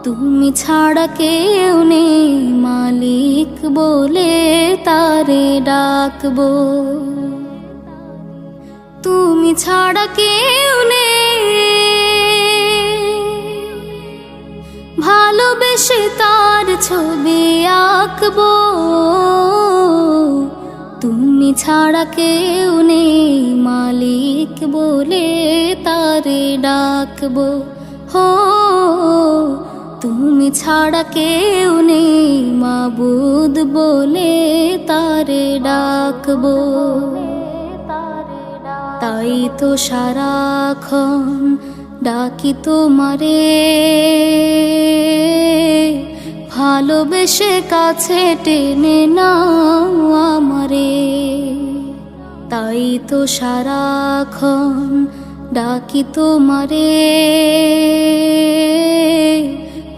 তুমি ছাড়া কেউ নেই মালিক বলে তারে ডাকবো। তুমি ছাড়া কেউ নেই ভালোবেসে তার ছবি আঁকবো। তুমি ছাড়া কেউ নেই মালিক বলে তারে ডাকবো। হো তুমি ছাড়া কেউ নেই মাবুদ বলে তারে ডাকবো। তাই তো সারাক্ষণ ডাকি তোমারে, ভালোবেসে কাছে টেনে নাও আমারে। তাই তো সারাক্ষণ ডাকি তোমারে,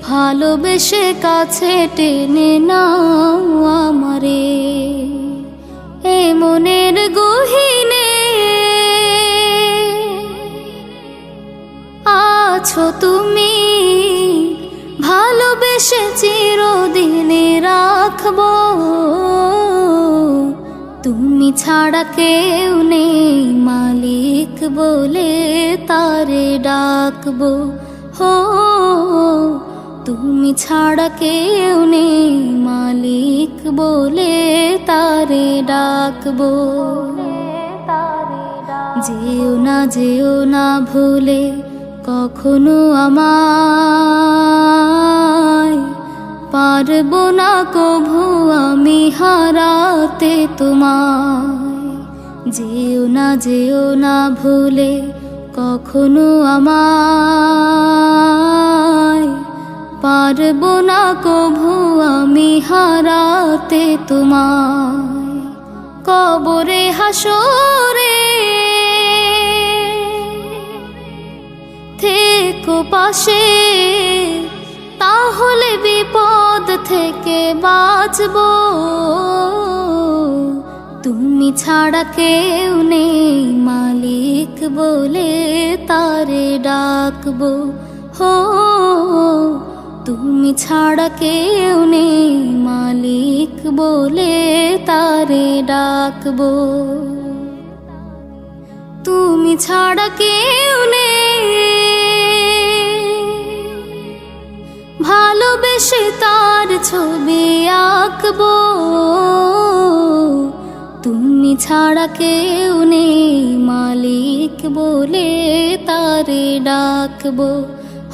ভালোবেসে কাছে টেনে নাও আমারে। এ মনের গহীনে আছো তুমি, ভালোবেসে চিরদিনে রাখবো। তুমি ছাড়া কেউ নেই মালিক বলে তারে ডাকবো। হো তুমি ছাড়া কেউ নেই মালিক বলে তারে ডাকবো। যেও না ভুলে কখনো আমায়, পারবো না কভু আমি হারাতে তোমায়। যেও না ভুলে কখনো আমায়, পারবো না কভু আমি হারাতে তোমায়। কবরে হাসরে থেকো পাশে, তাহলে বিপদ থেকে বাঁচবো। তুমি ছাড়া কেউ নেই মালিক বলে তারে ডাকবো। হো তুমি ছাড়া কেউ নেই মালিক বলে তারে ডাকবো। তুমি ছাড়া কেউ নেই ভালোবেসে তার ছবি আঁকবো। তুমি ছাড়া কেউ নেই মালিক বলে তারে ডাকবো।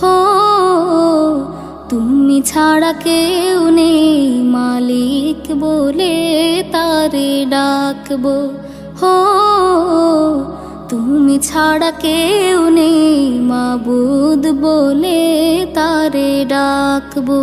হো তুমি ছাড়া কেউ নেই মালিক বলে তারে ডাকবো। হো তুমি ছাড়া কেউ নেই মাবুদ বলে তারে ডাকবো।